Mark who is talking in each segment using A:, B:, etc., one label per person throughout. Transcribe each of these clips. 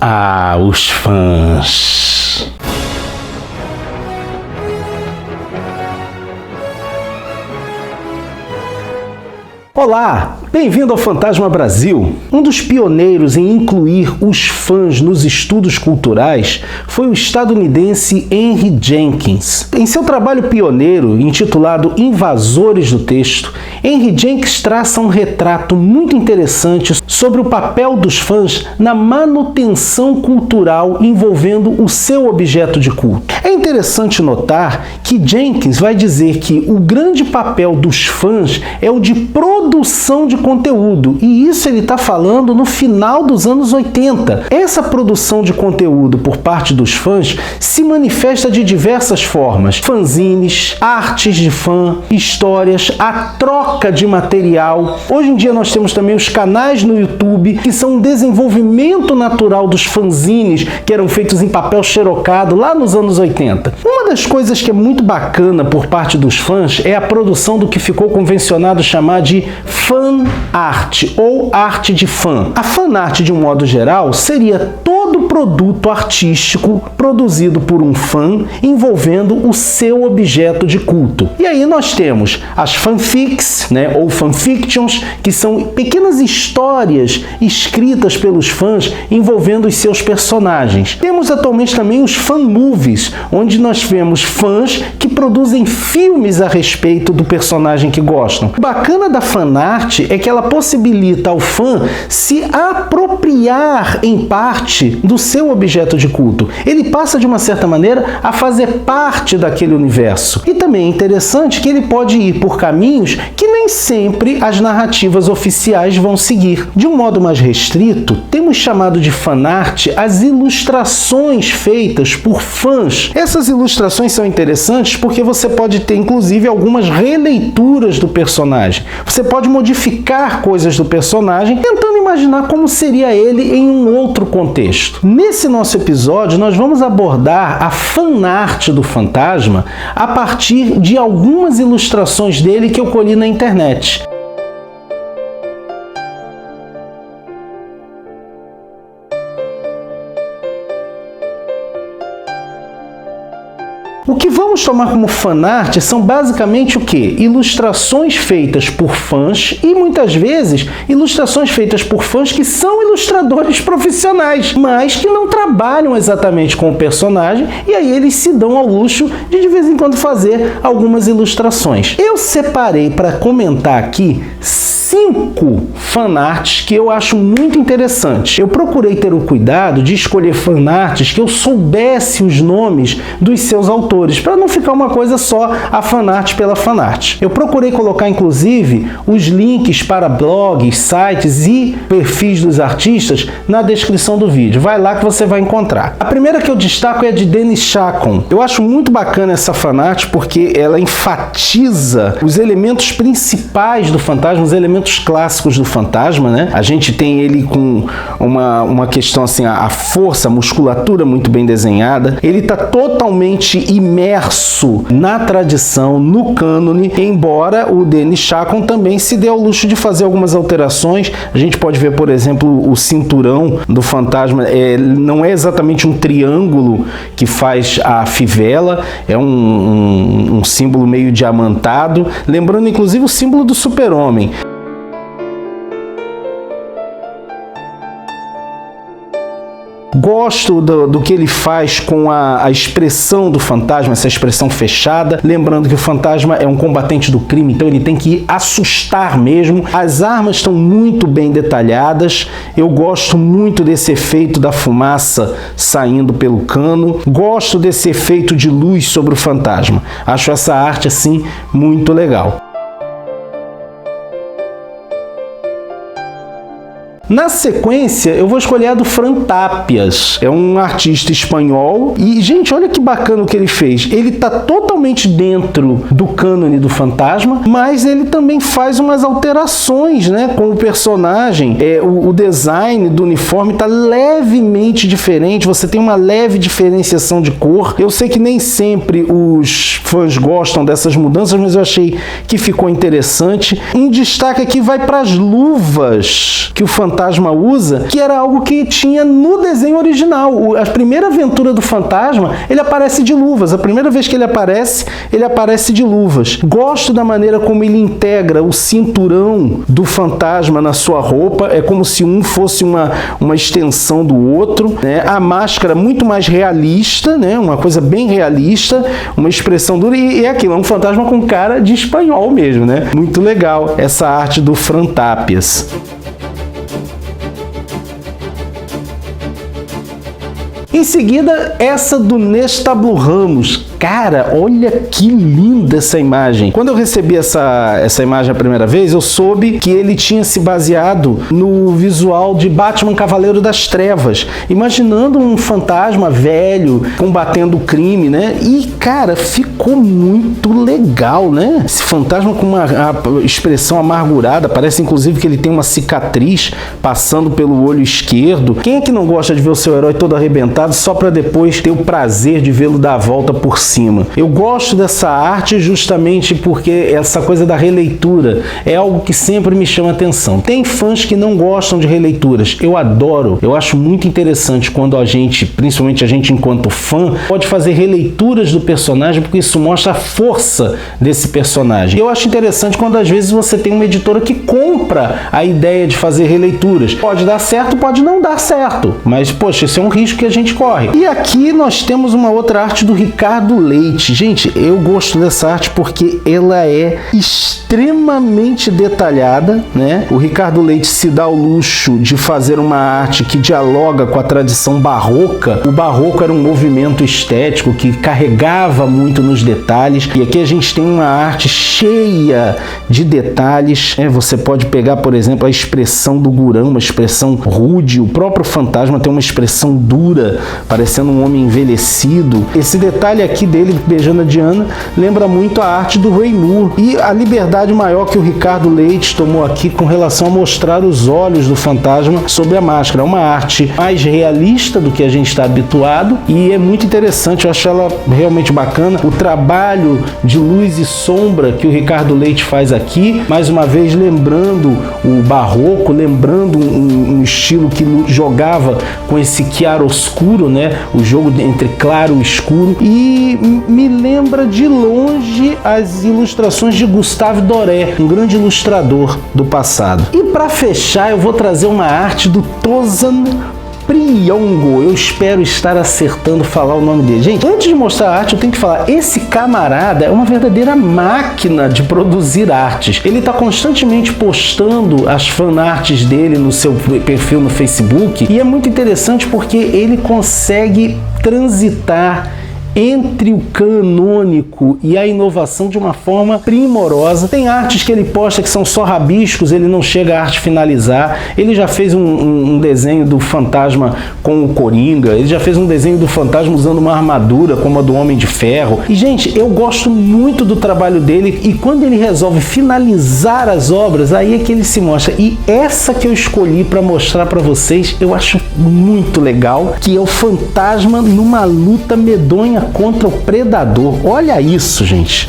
A: Ah, os fãs. Olá, bem-vindo ao Fantasma Brasil. Um dos pioneiros em incluir os fãs nos estudos culturais foi o estadunidense Henry Jenkins. Em seu trabalho pioneiro, intitulado Invasores do Texto, Henry Jenkins traça um retrato muito interessante sobre o papel dos fãs na manutenção cultural envolvendo o seu objeto de culto. É interessante notar que Jenkins vai dizer que o grande papel dos fãs é o de produção de conteúdo, e isso ele está falando no final dos anos 80. Essa produção de conteúdo por parte dos fãs se manifesta de diversas formas: fanzines, artes de fã, histórias, a troca de material. Hoje em dia nós temos também os canais no YouTube, que são um desenvolvimento natural dos fanzines que eram feitos em papel xerocado lá nos anos 80. Uma das coisas que é muito bacana por parte dos fãs é a produção do que ficou convencionado chamar de fan art ou arte de fã. A fan art, de um modo geral, seria todo produto artístico produzido por um fã envolvendo o seu objeto de culto. E aí nós temos as fanfics, ou fanfictions, que são pequenas histórias escritas pelos fãs envolvendo os seus personagens. Temos atualmente também os fan movies, onde nós vemos fãs que produzem filmes a respeito do personagem que gostam. O bacana da fanart é que ela possibilita ao fã se apropriar em parte do seu objeto de culto. Ele passa, de uma certa maneira, a fazer parte daquele universo. E também é interessante que ele pode ir por caminhos que nem sempre as narrativas oficiais vão seguir. De um modo mais restrito, temos chamado de fanart as ilustrações feitas por fãs. Essas ilustrações são interessantes porque você pode ter, inclusive, algumas releituras do personagem. Você pode modificar coisas do personagem, tentando imaginar como seria ele em um outro contexto. Nesse nosso episódio, nós vamos abordar a fanart do fantasma a partir de algumas ilustrações dele que eu colhi na internet. O que vamos tomar como fanart são basicamente o quê? Ilustrações feitas por fãs e, muitas vezes, ilustrações feitas por fãs que são ilustradores profissionais, mas que não trabalham exatamente com o personagem, e aí eles se dão ao luxo de vez em quando fazer algumas ilustrações. Eu separei para comentar aqui 5 fanarts que eu acho muito interessantes. Eu procurei ter o cuidado de escolher fanarts que eu soubesse os nomes dos seus autores, para não ficar uma coisa só a fanart pela fanart. Eu procurei colocar, inclusive, os links para blogs, sites e perfis dos artistas na descrição do vídeo. Vai lá que você vai encontrar. A primeira que eu destaco é a de Dennis Chacon. Eu acho muito bacana essa fanart porque ela enfatiza os elementos principais do fantasma, os elementos clássicos do fantasma, A gente tem ele com uma questão assim, a força, a musculatura muito bem desenhada. Ele está totalmente imerso na tradição, no cânone, embora o Dennis Chacon também se dê ao luxo de fazer algumas alterações. A gente pode ver, por exemplo, o cinturão do fantasma não é exatamente um triângulo que faz a fivela, é um símbolo meio diamantado, lembrando inclusive o símbolo do super-homem. Gosto do que ele faz com a expressão do fantasma, essa expressão fechada. Lembrando que o fantasma é um combatente do crime, então ele tem que assustar mesmo. As armas estão muito bem detalhadas. Eu gosto muito desse efeito da fumaça saindo pelo cano. Gosto desse efeito de luz sobre o fantasma. Acho essa arte assim muito legal. Na sequência, eu vou escolher a do Fran Tapias. É um artista espanhol e, gente, olha que bacana o que ele fez. Ele está totalmente totalmente dentro do cânone do Fantasma, mas ele também faz umas alterações, né, com o personagem. O design do uniforme está levemente diferente, você tem uma leve diferenciação de cor. Eu sei que nem sempre os fãs gostam dessas mudanças, mas eu achei que ficou interessante. Um destaque aqui vai para as luvas que o Fantasma usa, que era algo que tinha no desenho original. A primeira aventura do Fantasma, ele aparece de luvas. A primeira vez que ele aparece de luvas. Gosto da maneira como ele integra o cinturão do Fantasma na sua roupa. É como se um fosse uma extensão do outro, né? A máscara muito mais realista, né? Uma coisa bem realista, uma expressão dura, e é aquilo, é um fantasma com cara de espanhol mesmo, né? Muito legal essa arte do Fran Tapias. Em seguida, essa do Nestablo Ramos. Cara, olha que linda essa imagem. Quando eu recebi essa imagem a primeira vez, eu soube que ele tinha se baseado no visual de Batman Cavaleiro das Trevas, imaginando um fantasma velho combatendo o crime, né? E, cara, ficou muito legal, né? Esse fantasma com uma expressão amargurada, parece inclusive que ele tem uma cicatriz passando pelo olho esquerdo. Quem é que não gosta de ver o seu herói todo arrebentado só para depois ter o prazer de vê-lo dar a volta por cima? Eu gosto dessa arte justamente porque essa coisa da releitura é algo que sempre me chama atenção. Tem fãs que não gostam de releituras. Eu adoro. Eu acho muito interessante quando a gente, principalmente a gente enquanto fã, pode fazer releituras do personagem, porque isso mostra a força desse personagem. Eu acho interessante quando às vezes você tem uma editora que compra a ideia de fazer releituras. Pode dar certo, pode não dar certo, mas poxa, esse é um risco que a gente corre. E aqui nós temos uma outra arte do Ricardo Leite. Gente, eu gosto dessa arte porque ela é extremamente detalhada, né? O Ricardo Leite se dá o luxo de fazer uma arte que dialoga com a tradição barroca. O barroco era um movimento estético que carregava muito nos detalhes, e aqui a gente tem uma arte cheia de detalhes, né? Você pode pegar, por exemplo, a expressão do Gurão, uma expressão rude. O próprio fantasma tem uma expressão dura, parecendo um homem envelhecido. Esse detalhe aqui dele beijando a Diana lembra muito a arte do Ray Moore, e a liberdade maior que o Ricardo Leite tomou aqui com relação a mostrar os olhos do fantasma sob a máscara. É uma arte mais realista do que a gente está habituado e é muito interessante. Eu acho ela realmente bacana. O trabalho de luz e sombra que o Ricardo Leite faz aqui, mais uma vez lembrando o barroco, lembrando um estilo que jogava com esse chiaroscuro, né? O jogo entre claro e escuro, e me lembra de longe as ilustrações de Gustave Doré, um grande ilustrador do passado. E para fechar, eu vou trazer uma arte do Tozan Priongo. Eu espero estar acertando falar o nome dele. Gente, antes de mostrar a arte, eu tenho que falar, esse camarada é uma verdadeira máquina de produzir artes. Ele está constantemente postando as fanarts dele no seu perfil no Facebook, e é muito interessante porque ele consegue transitar entre o canônico e a inovação de uma forma primorosa. Tem artes que ele posta que são só rabiscos, ele não chega a arte finalizar. Ele já fez um desenho do fantasma com o Coringa, ele já fez um desenho do fantasma usando uma armadura como a do Homem de Ferro. E, gente, eu gosto muito do trabalho dele, e quando ele resolve finalizar as obras, aí é que ele se mostra. E essa que eu escolhi para mostrar para vocês, eu acho muito legal, que é o fantasma numa luta medonha contra o predador. Olha isso, gente.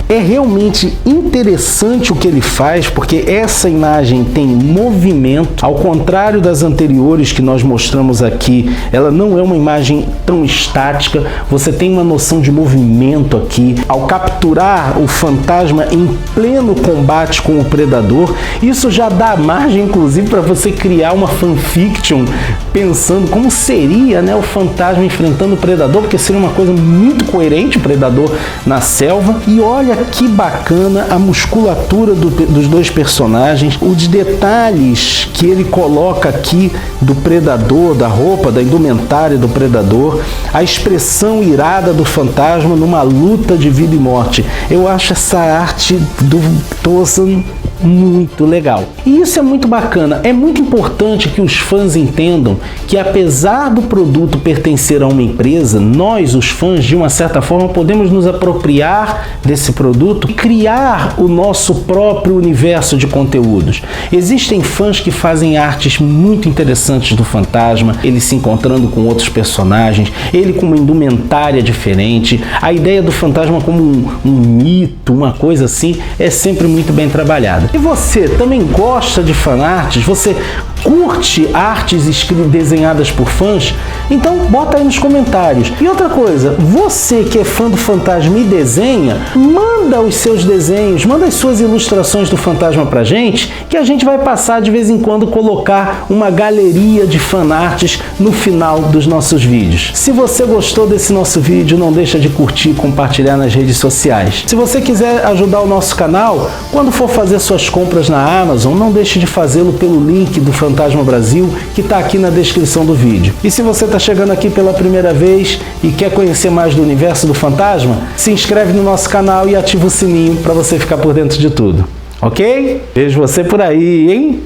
A: É realmente interessante o que ele faz, porque essa imagem tem movimento, ao contrário das anteriores que nós mostramos aqui. Ela não é uma imagem tão estática, você tem uma noção de movimento aqui. Ao capturar o fantasma em pleno combate com o predador, isso já dá margem, inclusive, para você criar uma fanfiction pensando como seria, né, o fantasma enfrentando o predador, porque seria uma coisa muito coerente, o predador na selva. E olha que bacana a musculatura dos dois personagens, os detalhes que ele coloca aqui do predador, da roupa, da indumentária do predador, a expressão irada do fantasma numa luta de vida e morte. Eu acho essa arte do Tozan muito legal. E isso é muito bacana. É muito importante que os fãs entendam que, apesar do produto pertencer a uma empresa, nós, os fãs, de uma certa forma, podemos nos apropriar desse produto e criar o nosso próprio universo de conteúdos. Existem fãs que fazem artes muito interessantes do Fantasma, ele se encontrando com outros personagens, ele com uma indumentária diferente. A ideia do Fantasma como um mito, uma coisa assim, é sempre muito bem trabalhada. E você também gosta de fanarts? Você curte artes desenhadas por fãs? Então bota aí nos comentários. E outra coisa, você que é fã do Fantasma e desenha, manda os seus desenhos, manda as suas ilustrações do Fantasma pra gente, que a gente vai passar de vez em quando colocar uma galeria de fanarts no final dos nossos vídeos. Se você gostou desse nosso vídeo, não deixa de curtir e compartilhar nas redes sociais. Se você quiser ajudar o nosso canal, quando for fazer suas compras na Amazon, não deixe de fazê-lo pelo link do Fantasma Brasil, que está aqui na descrição do vídeo. E se você está chegando aqui pela primeira vez e quer conhecer mais do universo do Fantasma, se inscreve no nosso canal e ativa o sininho para você ficar por dentro de tudo. Ok? Vejo você por aí, hein?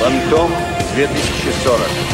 B: Фантом 2040.